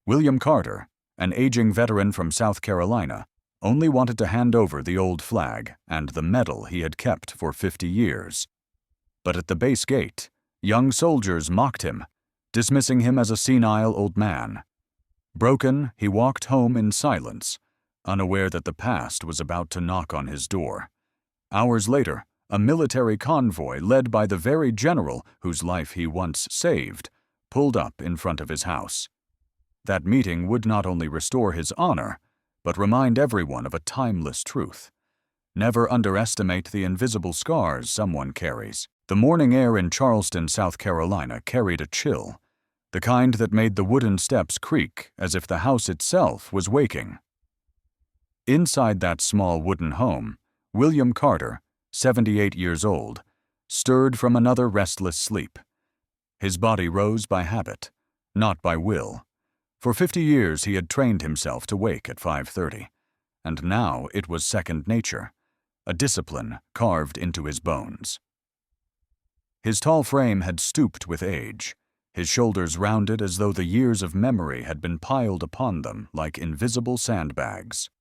William Carter, an aging veteran from South Carolina, only wanted to hand over the old flag and the medal he had kept for 50 years. But at the base gate, young soldiers mocked him, dismissing him as a senile old man. Broken, he walked home in silence, unaware that the past was about to knock on his door. Hours later, a military convoy led by the very general whose life he once saved pulled up in front of his house. That meeting would not only restore his honor, but remind everyone of a timeless truth. Never underestimate the invisible scars someone carries. The morning air in Charleston, South Carolina carried a chill, the kind that made the wooden steps creak as if the house itself was waking. Inside that small wooden home, William Carter, 78 years old, stirred from another restless sleep. His body rose by habit, not by will. For 50 years he had trained himself to wake at 5:30, and now it was second nature, a discipline carved into his bones. His tall frame had stooped with age, his shoulders rounded as though the years of memory had been piled upon them like invisible sandbags.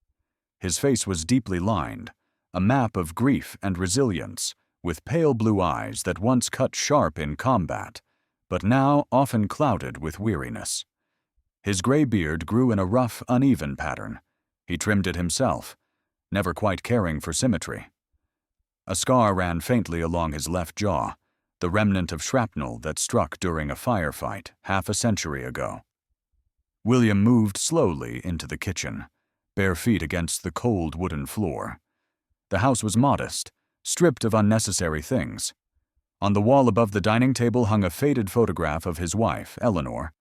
His face was deeply lined, a map of grief and resilience, with pale blue eyes that once cut sharp in combat, but now often clouded with weariness. His gray beard grew in a rough, uneven pattern. He trimmed it himself, never quite caring for symmetry. A scar ran faintly along his left jaw, the remnant of shrapnel that struck during a firefight half a century ago. William moved slowly into the kitchen, bare feet against the cold wooden floor. The house was modest, stripped of unnecessary things. On the wall above the dining table hung a faded photograph of his wife, Eleanor,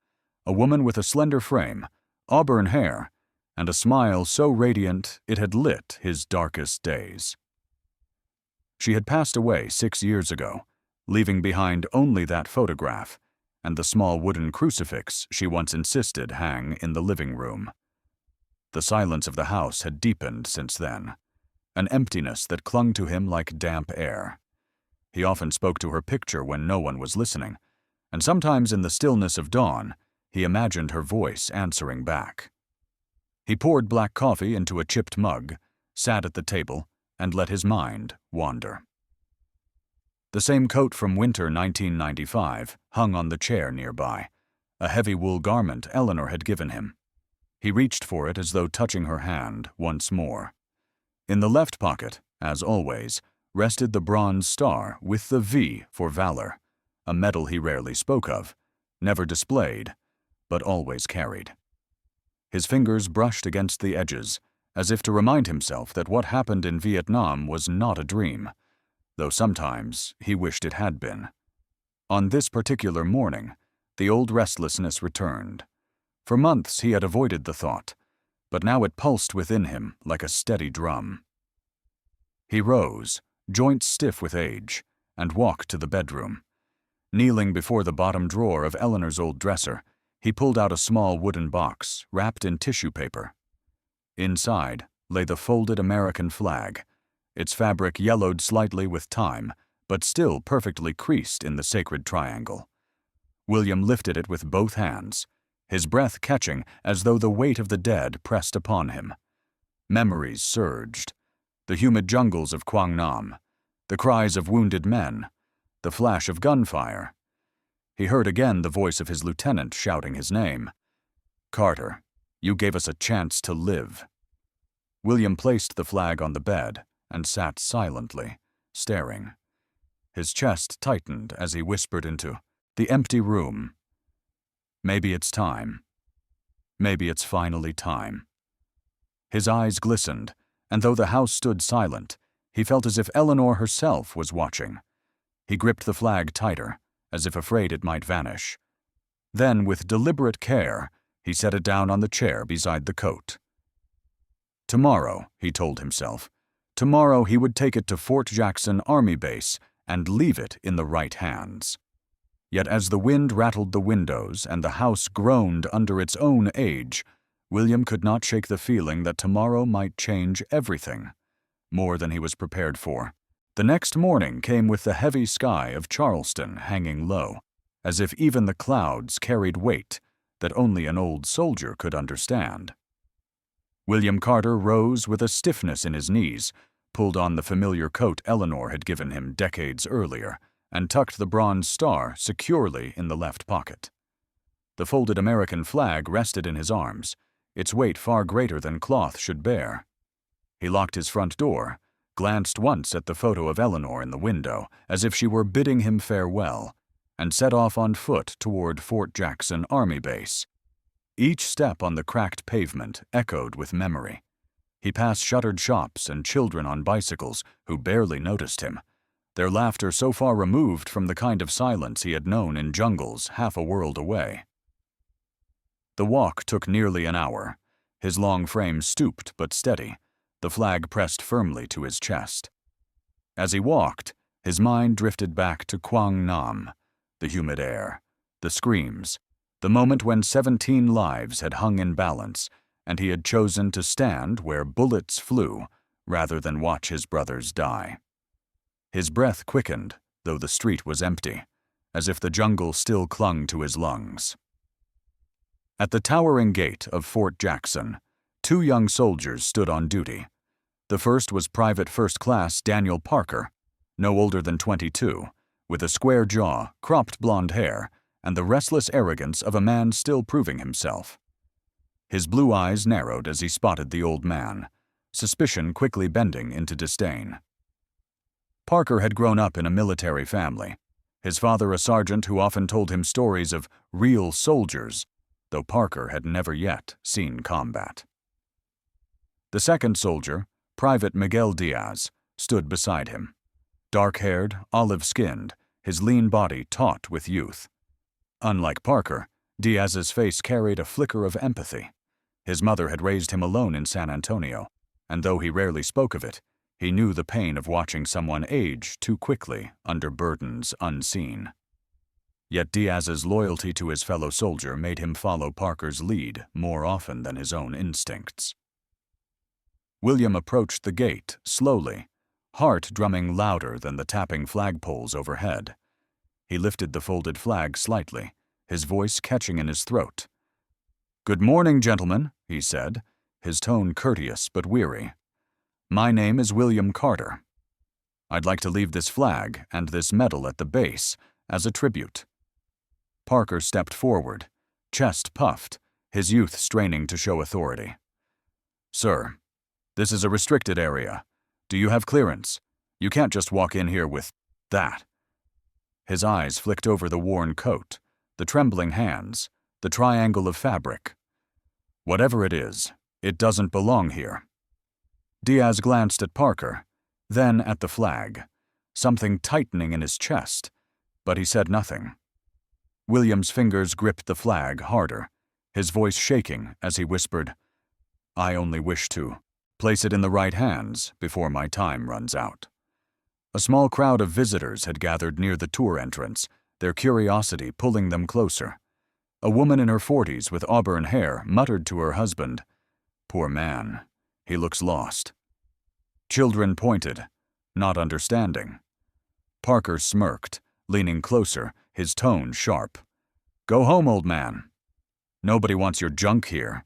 a woman with a slender frame, auburn hair, and a smile so radiant it had lit his darkest days. She had passed away 6 years ago, leaving behind only that photograph and the small wooden crucifix she once insisted hang in the living room. The silence of the house had deepened since then, an emptiness that clung to him like damp air. He often spoke to her picture when no one was listening, and sometimes in the stillness of dawn, he imagined her voice answering back. He poured black coffee into a chipped mug, sat at the table, and let his mind wander. The same coat from winter 1995 hung on the chair nearby, a heavy wool garment Eleanor had given him. He reached for it as though touching her hand once more. In the left pocket, as always, rested the bronze star with the V for valor, a medal he rarely spoke of, never displayed, but always carried. His fingers brushed against the edges, as if to remind himself that what happened in Vietnam was not a dream, though sometimes he wished it had been. On this particular morning, the old restlessness returned. For months he had avoided the thought, but now it pulsed within him like a steady drum. He rose, joints stiff with age, and walked to the bedroom. Kneeling before the bottom drawer of Eleanor's old dresser, he pulled out a small wooden box wrapped in tissue paper. Inside lay the folded American flag, its fabric yellowed slightly with time, but still perfectly creased in the sacred triangle. William lifted it with both hands, his breath catching as though the weight of the dead pressed upon him. Memories surged. The humid jungles of Quang Nam, the cries of wounded men, the flash of gunfire. He heard again the voice of his lieutenant shouting his name. "Carter, you gave us a chance to live." William placed the flag on the bed and sat silently, staring. His chest tightened as he whispered into the empty room. Maybe it's time. Maybe it's finally time. His eyes glistened, and though the house stood silent, he felt as if Eleanor herself was watching. He gripped the flag tighter, as if afraid it might vanish. Then, with deliberate care, he set it down on the chair beside the coat. Tomorrow, he told himself, tomorrow he would take it to Fort Jackson Army Base and leave it in the right hands. Yet as the wind rattled the windows and the house groaned under its own age, William could not shake the feeling that tomorrow might change everything, more than he was prepared for. The next morning came with the heavy sky of Charleston hanging low, as if even the clouds carried weight, that only an old soldier could understand. William Carter rose with a stiffness in his knees, pulled on the familiar coat Eleanor had given him decades earlier, and tucked the bronze star securely in the left pocket. The folded American flag rested in his arms, its weight far greater than cloth should bear. He locked his front door, glanced once at the photo of Eleanor in the window, as if she were bidding him farewell, and set off on foot toward Fort Jackson Army Base. Each step on the cracked pavement echoed with memory. He passed shuttered shops and children on bicycles who barely noticed him, their laughter so far removed from the kind of silence he had known in jungles half a world away. The walk took nearly an hour. His long frame stooped but steady, the flag pressed firmly to his chest. As he walked, his mind drifted back to Quang Nam, the humid air, the screams, the moment when 17 lives had hung in balance, and he had chosen to stand where bullets flew rather than watch his brothers die. His breath quickened, though the street was empty, as if the jungle still clung to his lungs. At the towering gate of Fort Jackson, 2 young soldiers stood on duty. The first was Private First Class Daniel Parker, no older than 22, with a square jaw, cropped blonde hair, and the restless arrogance of a man still proving himself. His blue eyes narrowed as he spotted the old man, suspicion quickly bending into disdain. Parker had grown up in a military family, his father a sergeant who often told him stories of real soldiers, though Parker had never yet seen combat. The second soldier, Private Miguel Diaz, stood beside him. Dark-haired, olive-skinned, his lean body taut with youth. Unlike Parker, Diaz's face carried a flicker of empathy. His mother had raised him alone in San Antonio, and though he rarely spoke of it, he knew the pain of watching someone age too quickly under burdens unseen. Yet Diaz's loyalty to his fellow soldier made him follow Parker's lead more often than his own instincts. William approached the gate slowly, heart drumming louder than the tapping flagpoles overhead. He lifted the folded flag slightly, his voice catching in his throat. "Good morning, gentlemen," he said, his tone courteous but weary. "My name is William Carter. I'd like to leave this flag and this medal at the base as a tribute." Parker stepped forward, chest puffed, his youth straining to show authority. "Sir, this is a restricted area. Do you have clearance? You can't just walk in here with that." His eyes flicked over the worn coat, the trembling hands, the triangle of fabric. "Whatever it is, it doesn't belong here." Diaz glanced at Parker, then at the flag, something tightening in his chest, but he said nothing. William's fingers gripped the flag harder, his voice shaking as he whispered, "I only wish to place it in the right hands before my time runs out." A small crowd of visitors had gathered near the tour entrance, their curiosity pulling them closer. A woman in her 40s with auburn hair muttered to her husband, "Poor man, he looks lost." Children pointed, not understanding. Parker smirked, leaning closer, his tone sharp. "Go home, old man. Nobody wants your junk here."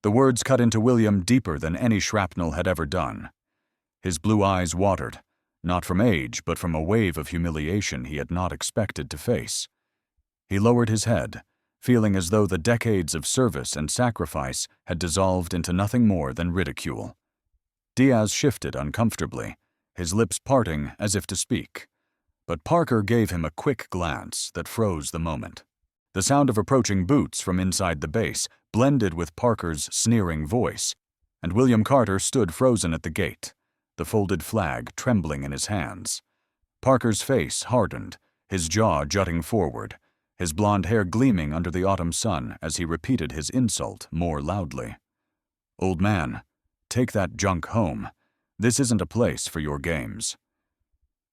The words cut into William deeper than any shrapnel had ever done. His blue eyes watered, not from age but from a wave of humiliation he had not expected to face. He lowered his head, feeling as though the decades of service and sacrifice had dissolved into nothing more than ridicule. Diaz shifted uncomfortably, his lips parting as if to speak. But Parker gave him a quick glance that froze the moment. The sound of approaching boots from inside the base blended with Parker's sneering voice, and William Carter stood frozen at the gate, the folded flag trembling in his hands. Parker's face hardened, his jaw jutting forward, his blonde hair gleaming under the autumn sun as he repeated his insult more loudly. "Old man, take that junk home. This isn't a place for your games."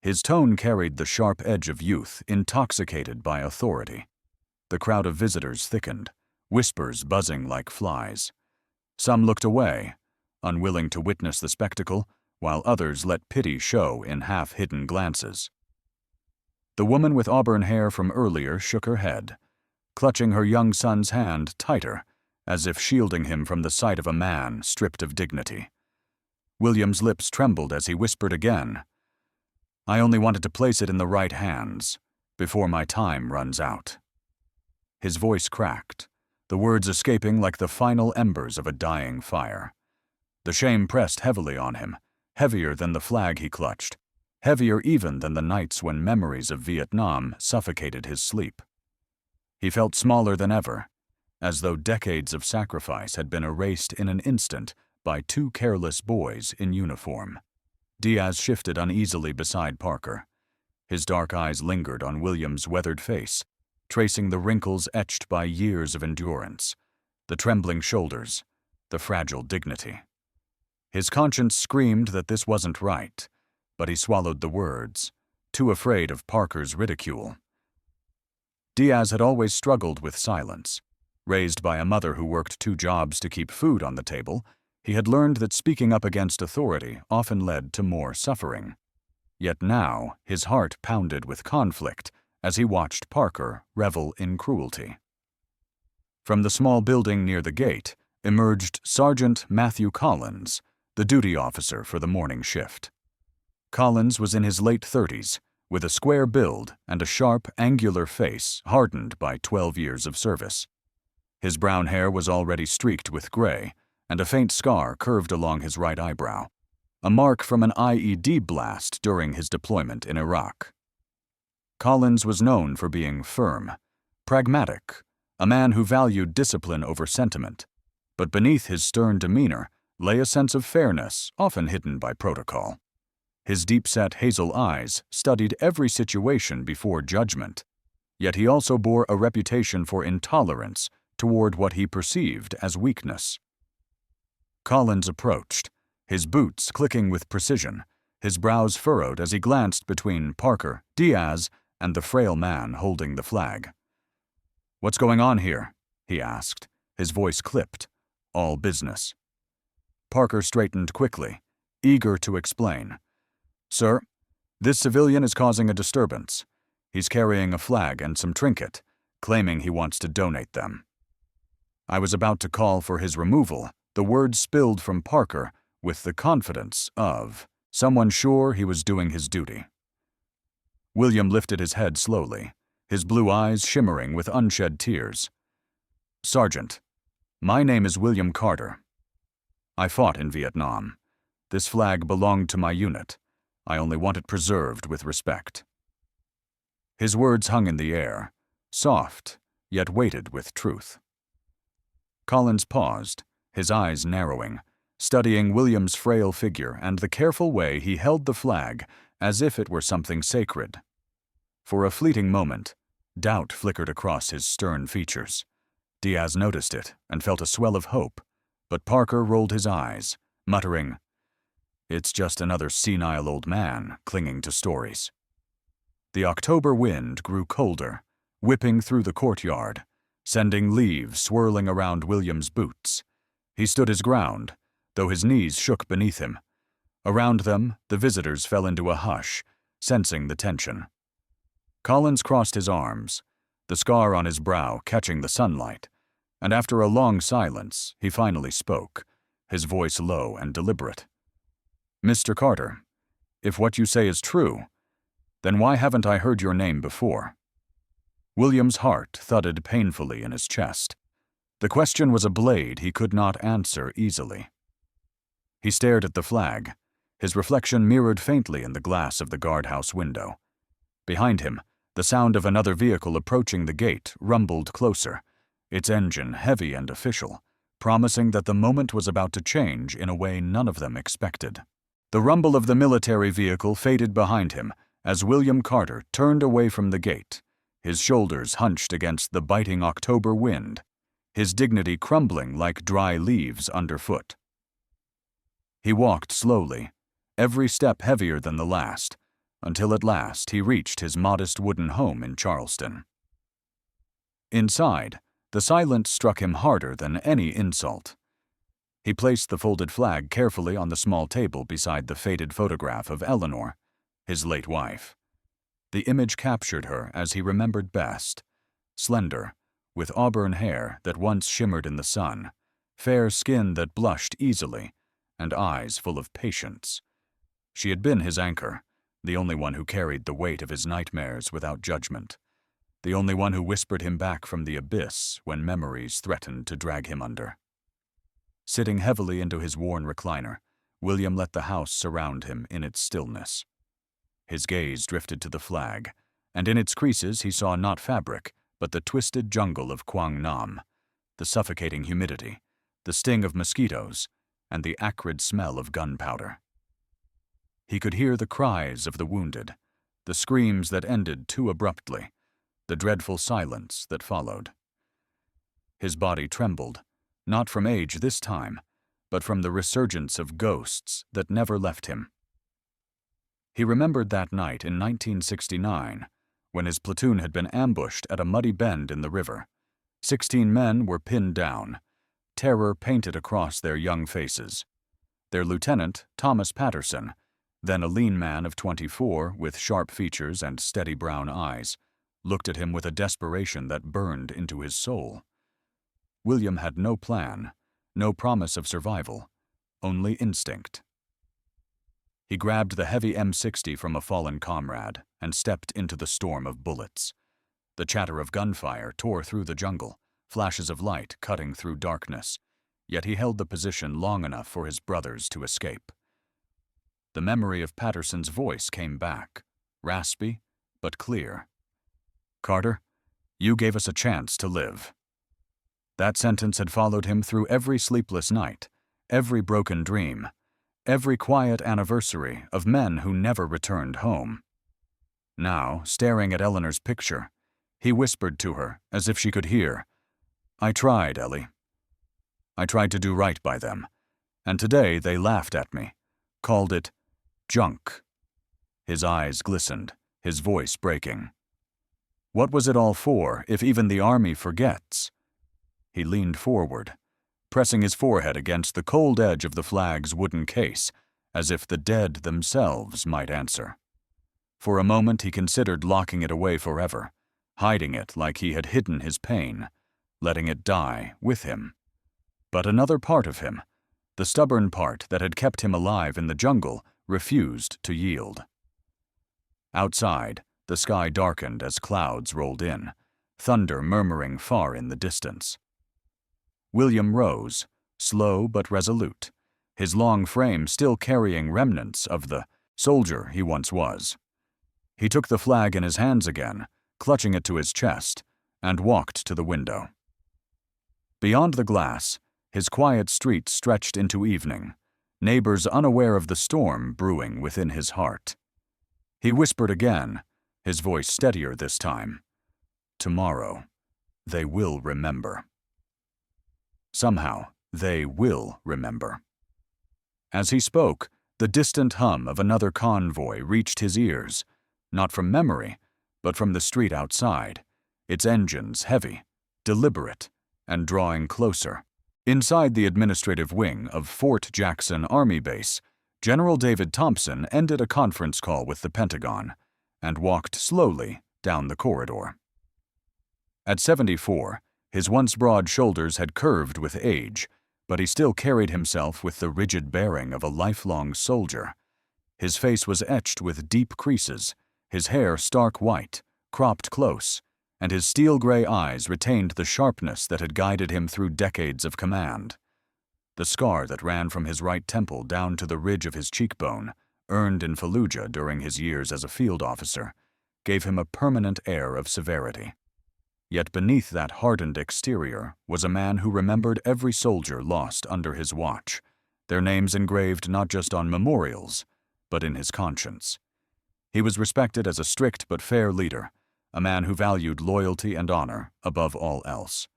His tone carried the sharp edge of youth intoxicated by authority. The crowd of visitors thickened, whispers buzzing like flies. Some looked away, unwilling to witness the spectacle, while others let pity show in half-hidden glances. The woman with auburn hair from earlier shook her head. clutching her young son's hand tighter, as if shielding him from the sight of a man stripped of dignity. William's lips trembled as he whispered again, "I only wanted to place it in the right hands, before my time runs out." His voice cracked, the words escaping like the final embers of a dying fire. The shame pressed heavily on him, heavier than the flag he clutched, heavier even than the nights when memories of Vietnam suffocated his sleep. He felt smaller than ever, as though decades of sacrifice had been erased in an instant by two careless boys in uniform. Diaz shifted uneasily beside Parker. His dark eyes lingered on William's weathered face, tracing the wrinkles etched by years of endurance, the trembling shoulders, the fragile dignity. His conscience screamed that this wasn't right, but he swallowed the words, too afraid of Parker's ridicule. Diaz had always struggled with silence. Raised by a mother who worked 2 jobs to keep food on the table, he had learned that speaking up against authority often led to more suffering. Yet now his heart pounded with conflict as he watched Parker revel in cruelty. From the small building near the gate emerged Sergeant Matthew Collins, the duty officer for the morning shift. Collins was in his late 30s, with a square build and a sharp, angular face hardened by 12 years of service. His brown hair was already streaked with gray, and a faint scar curved along his right eyebrow, a mark from an IED blast during his deployment in Iraq. Collins was known for being firm, pragmatic, a man who valued discipline over sentiment, but beneath his stern demeanor lay a sense of fairness often hidden by protocol. His deep-set hazel eyes studied every situation before judgment, yet he also bore a reputation for intolerance toward what he perceived as weakness. Collins approached, his boots clicking with precision, his brows furrowed as he glanced between Parker, Diaz, and the frail man holding the flag. "What's going on here?" he asked, his voice clipped, all business. Parker straightened quickly, eager to explain. "Sir, this civilian is causing a disturbance. He's carrying a flag and some trinket, claiming he wants to donate them." I was about to call for his removal. The words spilled from Parker with the confidence of someone sure he was doing his duty. William lifted his head slowly, his blue eyes shimmering with unshed tears. "Sergeant, my name is William Carter. I fought in Vietnam. This flag belonged to my unit. I only want it preserved with respect." His words hung in the air, soft, yet weighted with truth. Collins paused, his eyes narrowing, studying William's frail figure and the careful way he held the flag as if it were something sacred. For a fleeting moment, doubt flickered across his stern features. Diaz noticed it and felt a swell of hope, but Parker rolled his eyes, muttering, "It's just another senile old man clinging to stories." The October wind grew colder, whipping through the courtyard, sending leaves swirling around William's boots. He stood his ground, though his knees shook beneath him. Around them, the visitors fell into a hush, sensing the tension. Collins crossed his arms, the scar on his brow catching the sunlight, and after a long silence, he finally spoke, his voice low and deliberate. "Mr. Carter, if what you say is true, then why haven't I heard your name before?" William's heart thudded painfully in his chest. The question was a blade he could not answer easily. He stared at the flag, his reflection mirrored faintly in the glass of the guardhouse window. Behind him, the sound of another vehicle approaching the gate rumbled closer, its engine heavy and official, promising that the moment was about to change in a way none of them expected. The rumble of the military vehicle faded behind him as William Carter turned away from the gate, his shoulders hunched against the biting October wind, his dignity crumbling like dry leaves underfoot. He walked slowly, every step heavier than the last, until at last he reached his modest wooden home in Charleston. Inside, the silence struck him harder than any insult. He placed the folded flag carefully on the small table beside the faded photograph of Eleanor, his late wife. The image captured her as he remembered best, slender, with auburn hair that once shimmered in the sun, fair skin that blushed easily, and eyes full of patience. She had been his anchor, the only one who carried the weight of his nightmares without judgment, the only one who whispered him back from the abyss when memories threatened to drag him under. Sitting heavily into his worn recliner, William let the house surround him in its stillness. His gaze drifted to the flag, and in its creases he saw not fabric, but the twisted jungle of Quang Nam, the suffocating humidity, the sting of mosquitoes, and the acrid smell of gunpowder. He could hear the cries of the wounded, the screams that ended too abruptly, the dreadful silence that followed. His body trembled, not from age this time, but from the resurgence of ghosts that never left him. He remembered that night in 1969, when his platoon had been ambushed at a muddy bend in the river. 16 men were pinned down, terror painted across their young faces. Their lieutenant, Thomas Patterson, then a lean man of 24 with sharp features and steady brown eyes, looked at him with a desperation that burned into his soul. William had no plan, no promise of survival, only instinct. He grabbed the heavy M60 from a fallen comrade and stepped into the storm of bullets. The chatter of gunfire tore through the jungle, flashes of light cutting through darkness, yet he held the position long enough for his brothers to escape. The memory of Patterson's voice came back, raspy but clear. "Carter, you gave us a chance to live." That sentence had followed him through every sleepless night, every broken dream, every quiet anniversary of men who never returned home. Now, staring at Eleanor's picture, he whispered to her as if she could hear, "I tried, Ellie. I tried to do right by them, and today they laughed at me, called it junk." His eyes glistened, his voice breaking. What was it all for if even the army forgets? He leaned forward, pressing his forehead against the cold edge of the flag's wooden case, as if the dead themselves might answer. For a moment he considered locking it away forever, hiding it like he had hidden his pain, letting it die with him. But another part of him, the stubborn part that had kept him alive in the jungle, refused to yield. Outside, the sky darkened as clouds rolled in, thunder murmuring far in the distance. William rose, slow but resolute, his long frame still carrying remnants of the soldier he once was. He took the flag in his hands again, clutching it to his chest, and walked to the window. Beyond the glass, his quiet street stretched into evening, neighbors unaware of the storm brewing within his heart. He whispered again, his voice steadier this time. "Tomorrow, they will remember." Somehow, they will remember. As he spoke, the distant hum of another convoy reached his ears, not from memory, but from the street outside, its engines heavy, deliberate, and drawing closer. Inside the administrative wing of Fort Jackson Army Base, General David Thompson ended a conference call with the Pentagon and walked slowly down the corridor. At 74, his once broad shoulders had curved with age, but he still carried himself with the rigid bearing of a lifelong soldier. His face was etched with deep creases, his hair stark white, cropped close, and his steel-gray eyes retained the sharpness that had guided him through decades of command. The scar that ran from his right temple down to the ridge of his cheekbone, earned in Fallujah during his years as a field officer, gave him a permanent air of severity. Yet beneath that hardened exterior was a man who remembered every soldier lost under his watch, their names engraved not just on memorials, but in his conscience. He was respected as a strict but fair leader, a man who valued loyalty and honor above all else.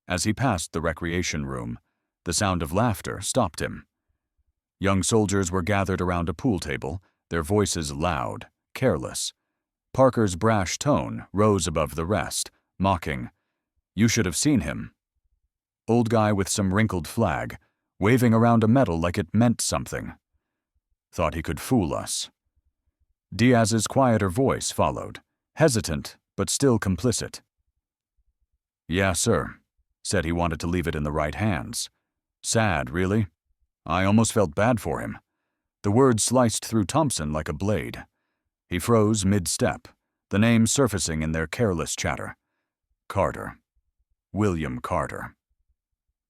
As he passed the recreation room, the sound of laughter stopped him. Young soldiers were gathered around a pool table, their voices loud, careless. Parker's brash tone rose above the rest, mocking, "You should have seen him." Old guy with some wrinkled flag, waving around a medal like it meant something. Thought he could fool us. Diaz's quieter voice followed, hesitant but still complicit. "Yeah, sir," said he wanted to leave it in the right hands. Sad, really. I almost felt bad for him. The words sliced through Thompson like a blade. He froze mid-step, the name surfacing in their careless chatter. Carter. William Carter.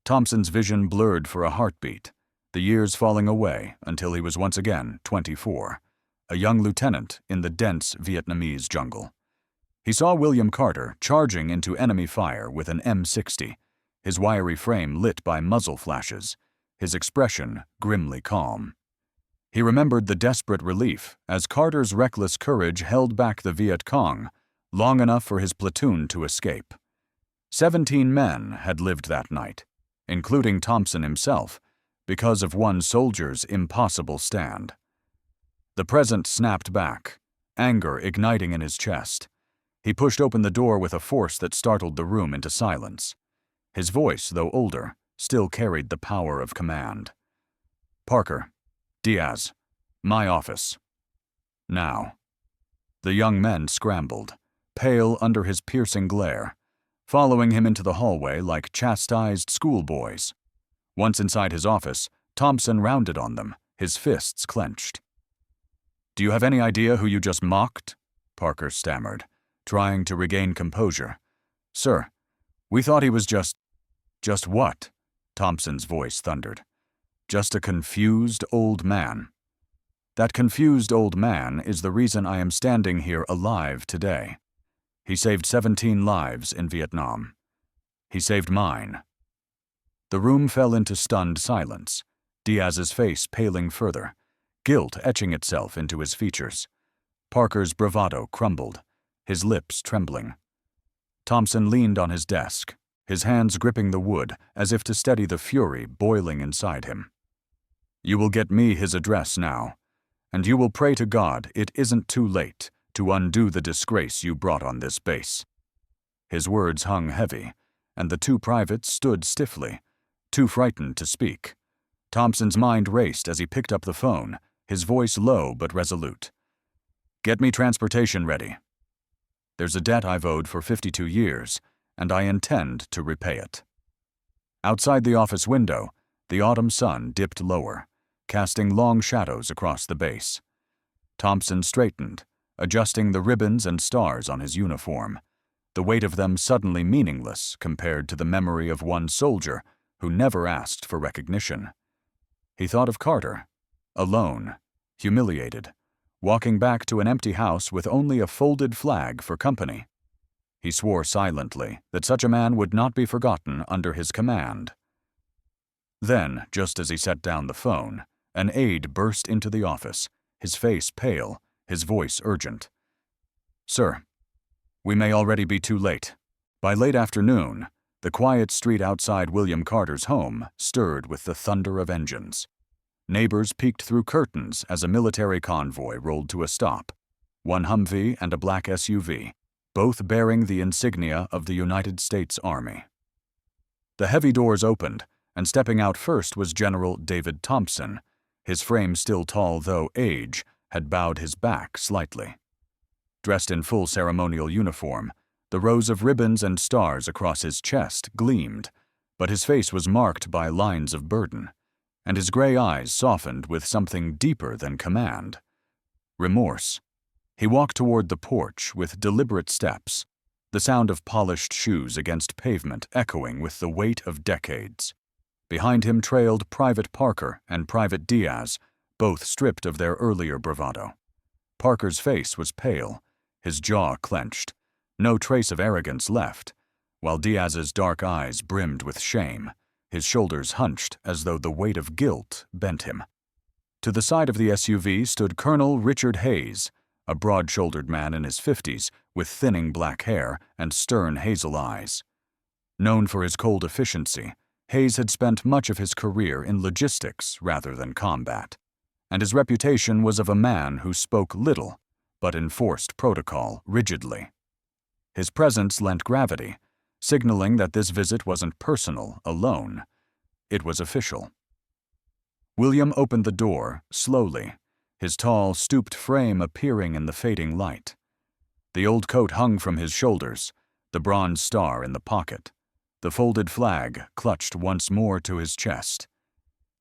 Thompson's vision blurred for a heartbeat, the years falling away until he was once again 24, a young lieutenant in the dense Vietnamese jungle. He saw William Carter charging into enemy fire with an M60, his wiry frame lit by muzzle flashes, his expression grimly calm. He remembered the desperate relief as Carter's reckless courage held back the Viet Cong long enough for his platoon to escape. 17 men had lived that night, including Thompson himself, because of one soldier's impossible stand. The present snapped back, anger igniting in his chest. He pushed open the door with a force that startled the room into silence. His voice, though older, still carried the power of command. "Parker, Diaz, my office. Now." The young men scrambled, pale under his piercing glare, following him into the hallway like chastised schoolboys. Once inside his office, Thompson rounded on them, his fists clenched. "Do you have any idea who you just mocked?" Parker stammered, trying to regain composure. "Sir, we thought he was just what?" Thompson's voice thundered. "Just a confused old man. That confused old man is the reason I am standing here alive today. He saved 17 lives in Vietnam. He saved mine." The room fell into stunned silence, Diaz's face paling further, guilt etching itself into his features. Parker's bravado crumbled, his lips trembling. Thompson leaned on his desk, his hands gripping the wood as if to steady the fury boiling inside him. "You will get me his address now, and you will pray to God it isn't too late to undo the disgrace you brought on this base." His words hung heavy, and the two privates stood stiffly, too frightened to speak. Thompson's mind raced as he picked up the phone, his voice low but resolute. "Get me transportation ready. There's a debt I've owed for 52 years, and I intend to repay it." Outside the office window, the autumn sun dipped lower, casting long shadows across the base. Thompson straightened, adjusting the ribbons and stars on his uniform, the weight of them suddenly meaningless compared to the memory of one soldier who never asked for recognition. He thought of Carter, alone, humiliated, walking back to an empty house with only a folded flag for company. He swore silently that such a man would not be forgotten under his command. Then, just as he set down the phone, an aide burst into the office, his face pale, his voice urgent. "Sir, we may already be too late." By late afternoon, the quiet street outside William Carter's home stirred with the thunder of engines. Neighbors peeked through curtains as a military convoy rolled to a stop, one Humvee and a black SUV, both bearing the insignia of the United States Army. The heavy doors opened, and stepping out first was General David Thompson. His frame still tall though age had bowed his back slightly. Dressed in full ceremonial uniform, the rows of ribbons and stars across his chest gleamed, but his face was marked by lines of burden, and his gray eyes softened with something deeper than command. Remorse. He walked toward the porch with deliberate steps, the sound of polished shoes against pavement echoing with the weight of decades. Behind him trailed Private Parker and Private Diaz, both stripped of their earlier bravado. Parker's face was pale, his jaw clenched, no trace of arrogance left, while Diaz's dark eyes brimmed with shame, his shoulders hunched as though the weight of guilt bent him. To the side of the SUV stood Colonel Richard Hayes, a broad-shouldered man in his 50s with thinning black hair and stern hazel eyes. Known for his cold efficiency, Hayes had spent much of his career in logistics rather than combat, and his reputation was of a man who spoke little but enforced protocol rigidly. His presence lent gravity, signaling that this visit wasn't personal alone. It was official. William opened the door, slowly, his tall, stooped frame appearing in the fading light. The old coat hung from his shoulders, the bronze star in the pocket, the folded flag clutched once more to his chest.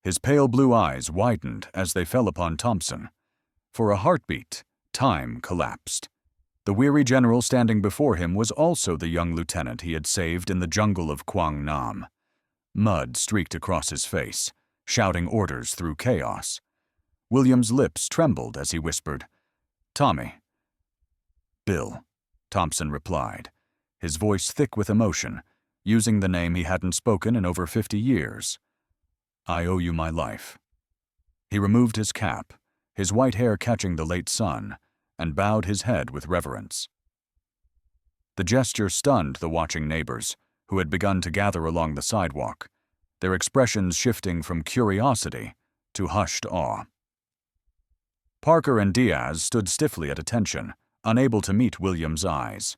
His pale blue eyes widened as they fell upon Thompson. For a heartbeat, time collapsed. The weary general standing before him was also the young lieutenant he had saved in the jungle of Quang Nam. Mud streaked across his face, shouting orders through chaos. William's lips trembled as he whispered, "Tommy." "Bill," Thompson replied, his voice thick with emotion, using the name he hadn't spoken in over 50 years. "I owe you my life." He removed his cap, his white hair catching the late sun, and bowed his head with reverence. The gesture stunned the watching neighbors, who had begun to gather along the sidewalk, their expressions shifting from curiosity to hushed awe. Parker and Diaz stood stiffly at attention, unable to meet William's eyes.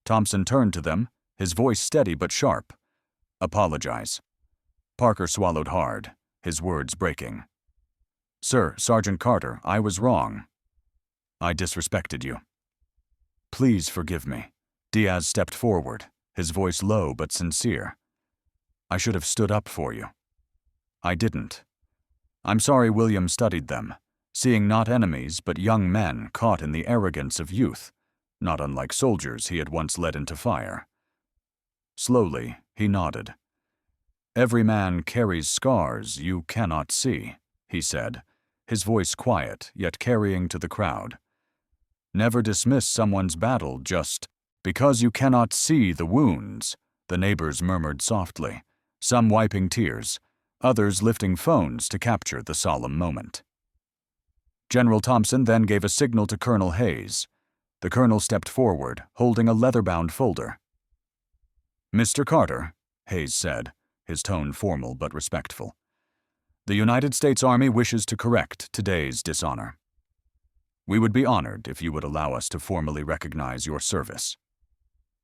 Thompson turned to them, his voice steady but sharp. "Apologize." Parker swallowed hard, his words breaking. "Sir, Sergeant Carter, I was wrong. I disrespected you." "Please forgive me." Diaz stepped forward, his voice low but sincere. "I should have stood up for you." "I didn't. I'm sorry." William studied them, seeing not enemies but young men caught in the arrogance of youth, not unlike soldiers he had once led into fire. Slowly, he nodded. "Every man carries scars you cannot see," he said, his voice quiet yet carrying to the crowd. "Never dismiss someone's battle just because you cannot see the wounds," the neighbors murmured softly, some wiping tears, others lifting phones to capture the solemn moment. General Thompson then gave a signal to Colonel Hayes. The colonel stepped forward, holding a leather-bound folder. "Mr. Carter," Hayes said, his tone formal but respectful, "the United States Army wishes to correct today's dishonor. We would be honored if you would allow us to formally recognize your service."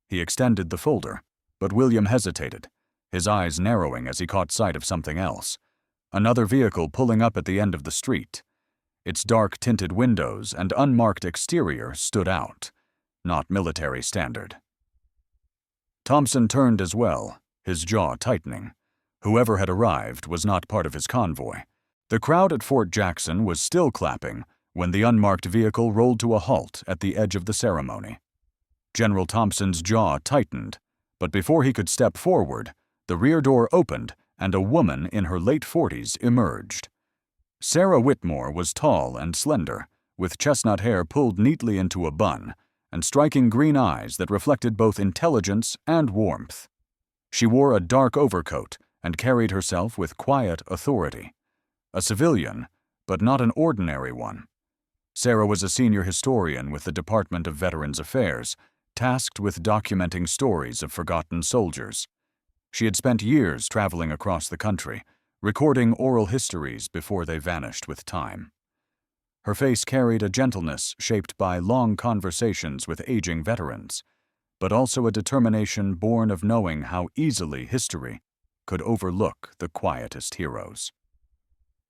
He extended the folder, but William hesitated, his eyes narrowing as he caught sight of something else. Another vehicle pulling up at the end of the street. Its dark-tinted windows and unmarked exterior stood out, not military standard. Thompson turned as well, his jaw tightening. Whoever had arrived was not part of his convoy. The crowd at Fort Jackson was still clapping when the unmarked vehicle rolled to a halt at the edge of the ceremony. General Thompson's jaw tightened, but before he could step forward, the rear door opened and a woman in her late 40s emerged. Sarah Whitmore was tall and slender, with chestnut hair pulled neatly into a bun, and striking green eyes that reflected both intelligence and warmth. She wore a dark overcoat and carried herself with quiet authority. A civilian, but not an ordinary one. Sarah was a senior historian with the Department of Veterans Affairs, tasked with documenting stories of forgotten soldiers. She had spent years traveling across the country, recording oral histories before they vanished with time. Her face carried a gentleness shaped by long conversations with aging veterans, but also a determination born of knowing how easily history could overlook the quietest heroes.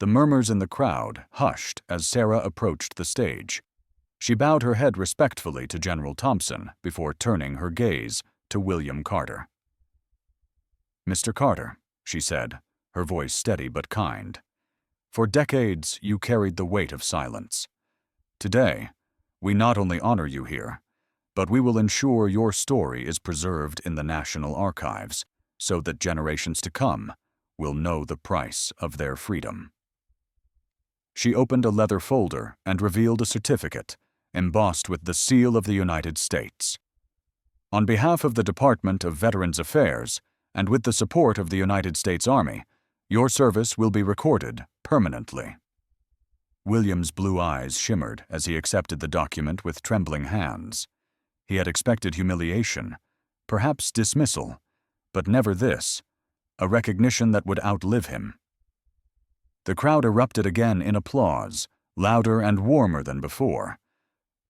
The murmurs in the crowd hushed as Sarah approached the stage. She bowed her head respectfully to General Thompson before turning her gaze to William Carter. "Mr. Carter," she said, her voice steady but kind, "for decades you carried the weight of silence. Today, we not only honor you here, but we will ensure your story is preserved in the National Archives so that generations to come will know the price of their freedom." She opened a leather folder and revealed a certificate, embossed with the seal of the United States. "On behalf of the Department of Veterans Affairs, and with the support of the United States Army, your service will be recorded permanently." William's blue eyes shimmered as he accepted the document with trembling hands. He had expected humiliation, perhaps dismissal, but never this, a recognition that would outlive him. The crowd erupted again in applause, louder and warmer than before.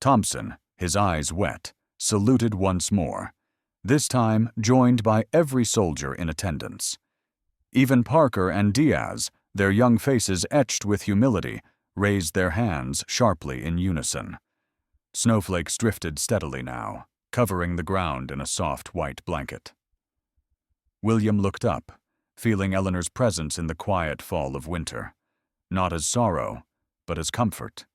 Thompson, his eyes wet, saluted once more, this time joined by every soldier in attendance. Even Parker and Diaz, their young faces etched with humility, raised their hands sharply in unison. Snowflakes drifted steadily now, covering the ground in a soft white blanket. William looked up, feeling Eleanor's presence in the quiet fall of winter, not as sorrow, but as comfort.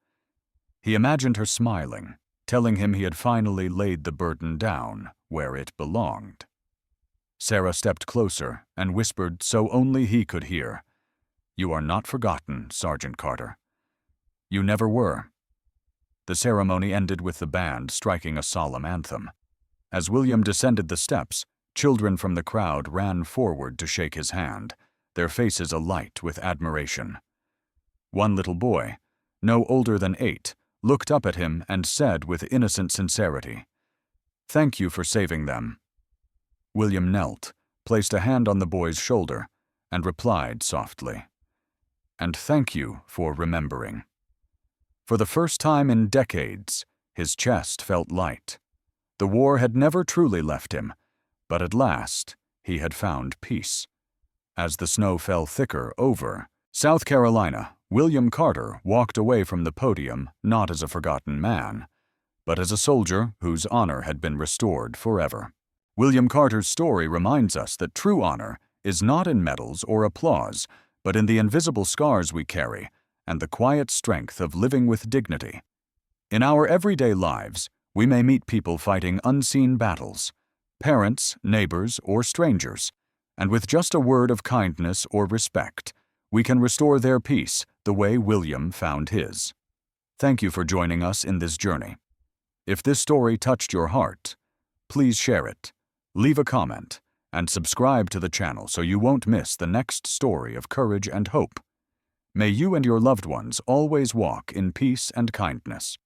He imagined her smiling, telling him he had finally laid the burden down where it belonged. Sarah stepped closer and whispered so only he could hear, "You are not forgotten, Sergeant Carter." "You never were." The ceremony ended with the band striking a solemn anthem. As William descended the steps, children from the crowd ran forward to shake his hand, their faces alight with admiration. One little boy, no older than 8, looked up at him and said with innocent sincerity, "Thank you for saving them." William knelt, placed a hand on the boy's shoulder, and replied softly, "And thank you for remembering." For the first time in decades, his chest felt light. The war had never truly left him, but at last he had found peace. As the snow fell thicker over South Carolina, William Carter walked away from the podium not as a forgotten man, but as a soldier whose honor had been restored forever. William Carter's story reminds us that true honor is not in medals or applause, but in the invisible scars we carry and the quiet strength of living with dignity. In our everyday lives, we may meet people fighting unseen battles, parents, neighbors, or strangers, and with just a word of kindness or respect, we can restore their peace the way William found his. Thank you for joining us in this journey. If this story touched your heart, please share it, leave a comment, and subscribe to the channel so you won't miss the next story of courage and hope. May you and your loved ones always walk in peace and kindness.